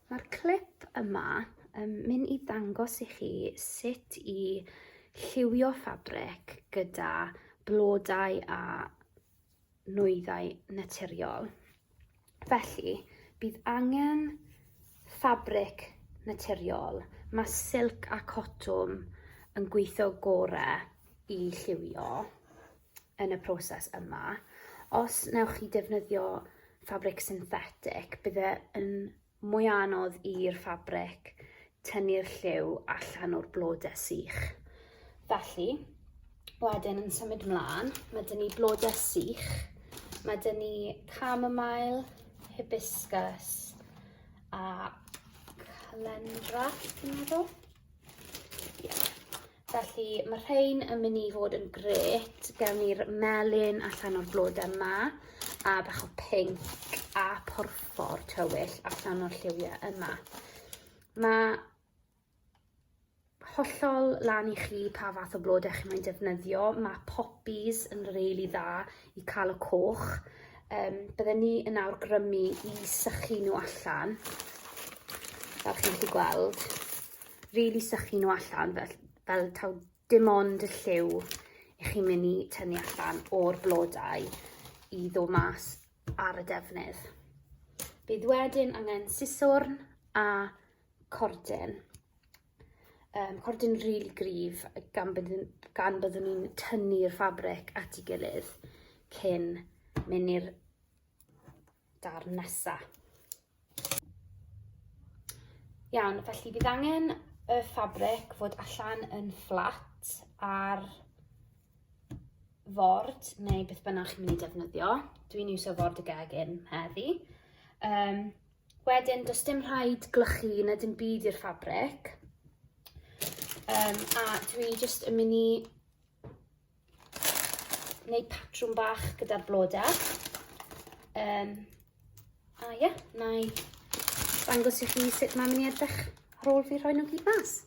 Mae'r clip yma yn mynd i ddangos i chi sut i lliwio ffabrig gyda blodau a nwyddau naturiol. Felly, bydd angen ffabrig naturiol. Mae silc a cotwm yn gweithio gorau i lliwio yn y proses yma. Os newch chi defnyddio ffabrig synthetic, bydd yn mwy anodd i'r ffabrig tynnu'r lliw allan o'r blodau sych. Felly, wedyn yn symud mlaen, mae dyn ni blodau sych, mae dyn ni chamomile, hibiscus a calendra, dwi'n meddwl. Yeah. Felly, mae rhain yn mynd i fod yn gret. Gawn ni'r melyn allan o'r blodau yma, a bach o pink a porffor tywyll allan o'r lliwiau yma. Mae hollol lan i chi pa fath o blodau chi mae'n defnyddio. Mae poppies yn rili dda i cael y coch. Bydden ni yn awgrymu i sychu nhw allan, fel chi'n gallu gweld. Rili sychu nhw allan fel taw dim ond y lliw i chi'n mynd i tynnu allan o'r blodau i ddod mas ar y defnydd. Bydd wedyn angen siswrn a cordyn. Cordyn rili gryf gan byddwn ni'n tynnu'r ffabrig at ei gilydd cyn mynd i'r darn nesaf. Iawn, felly bydd angen y ffabrig fod allan yn fflat ar ford neu beth bynnag chi'n mynd i defnyddio. Dwi'n iwsio ford y gegin heddi. Wedyn, does dim rhaid glychu na dim byd i'r ffabrig. A dwi jyst yn mynd i wneud patrwm bach gyda'r blodau. A ie, na i ddangos i chi sut mae'n mynd i edrych ar ôl fi rhoi nhw gyd mas.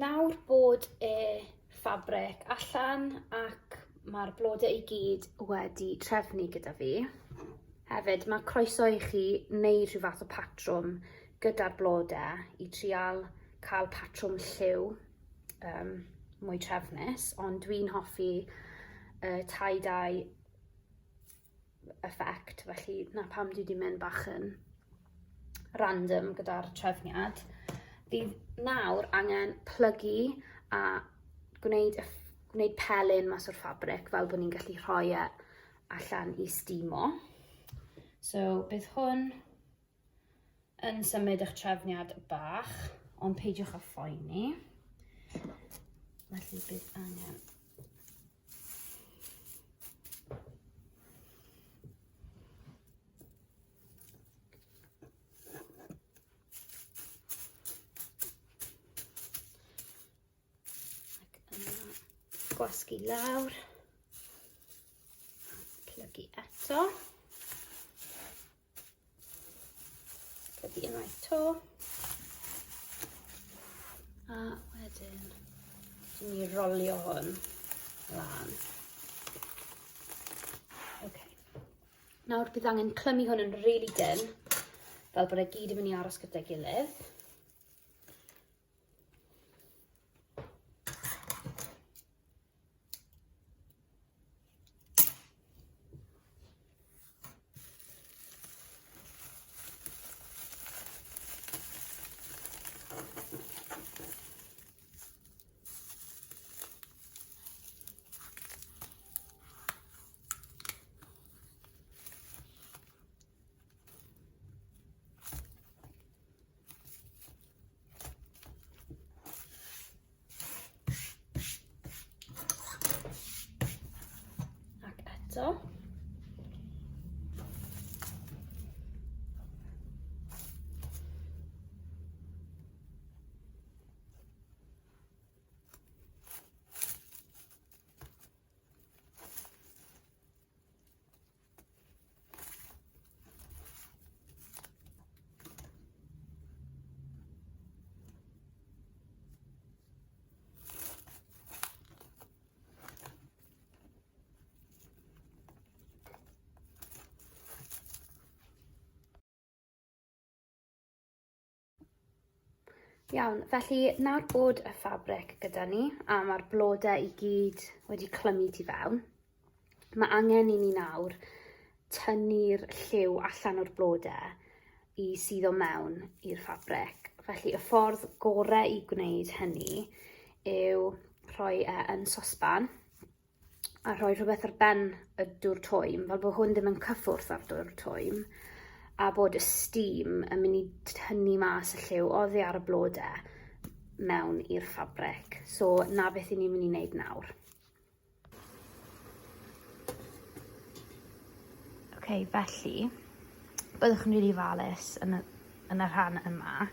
Nawr bod y ffabrig allan ac mae'r blodau i gyd wedi trefnu gyda fi. Hefyd, mae croeso i chi wneud rhyw fath o patrwm gyda'r blodau i trial cael patrwm lliw mwy trefnus, ond dwi'n hoffi tie-dye effect, felly na pam dwi wedi mynd bach yn random gyda'r trefniad. Bydd nawr angen plygu a gwneud pelyn mas o'r ffabrig fel bod ni'n gallu rhoi allan i stimo. So bydd hwn yn symud eich trefniad bach, ond peidiwch â phoeni. Felly bydd angen gwasgu lawr, plygu eto, plygu unwaith to, a wedyn dwi'n ni rolio hwn lan. Nawr bydd angen clymu hwn yn rili dyn, fel bod e gyd yn mynd i aros gyda'i gilydd. Iawn, felly nawr bod y ffabric gyda ni a mae'r blodau i gyd wedi clymu tu fewn, mae angen i ni nawr tynnu'r lliw allan o'r blodau i suddo mewn i'r ffabric. Felly y ffordd gorau i gwneud hynny yw rhoi yn sosban a rhoi rhywbeth ar ben y dŵr twym, fel bod hwn ddim yn cyffwrdd ar dŵr twym, a bod y steam yn mynd i tynnu mas y lliw oddi ar y blodau mewn i'r ffabric. So, na beth i ni'n mynd i wneud nawr. Felly, byddwch yn rili falus yn y rhan yma.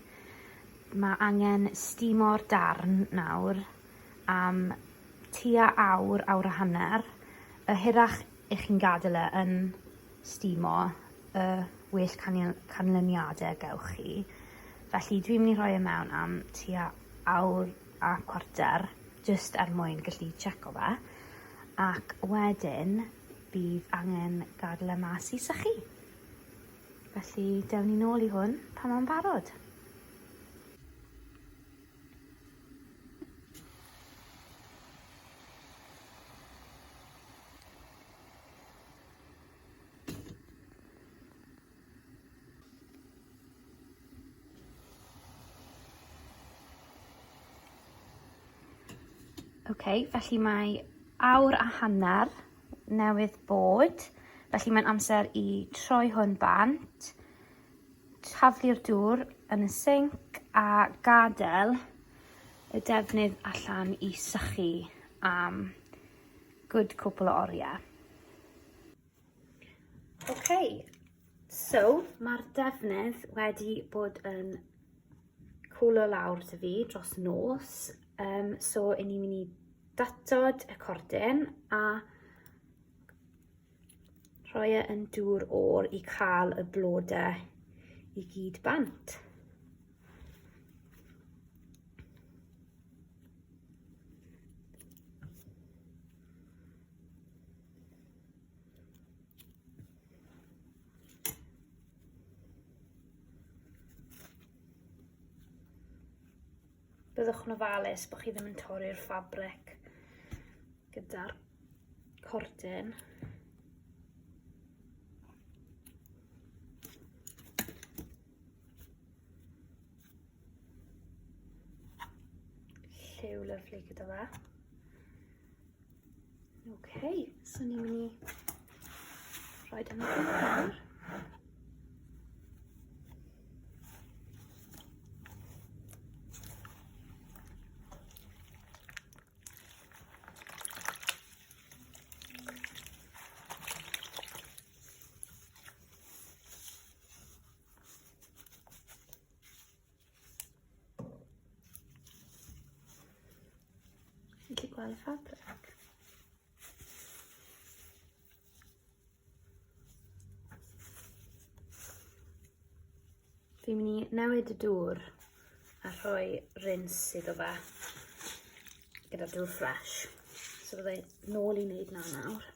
Mae angen steamo'r darn nawr am tua awr a hanner. Y hirach i chi'n gadael yn steamo, y well canlyniadau gewch chi. Felly dwi'n mynd i rhoi mewn am tua awr a cwarter, jyst mwyn gallu tseco fe. Ac wedyn, bydd angen gadael mas i sychu. Felly, dewn ni nôl i hwn pan mae'n barod. Felly mae awr a hanner newydd bod. Felly mae'n amser i troi hwn bant, taflu'r dŵr yn y sinc a gadael y defnydd allan i sychu am good cwpl o oriau. So mae'r defnydd wedi bod yn cwlo lawr dy fi dros nos. So, i ni'n mynd i datod y cordyn a rhoi yn dŵr o'r i cael y blodau i gyd bant. Byddwch yn ofalus bod chi ddim yn torri'r ffabric gyda'r cordyn. Lliw lyflu gyda fe. So ni'n mynd i rhoi yn y gwr. Felly gweld y ffabric. Fi'n mynd i newid y dŵr a rhoi rins iddo fe gyda dŵr ffres. So byddai nôl i wneud nawr.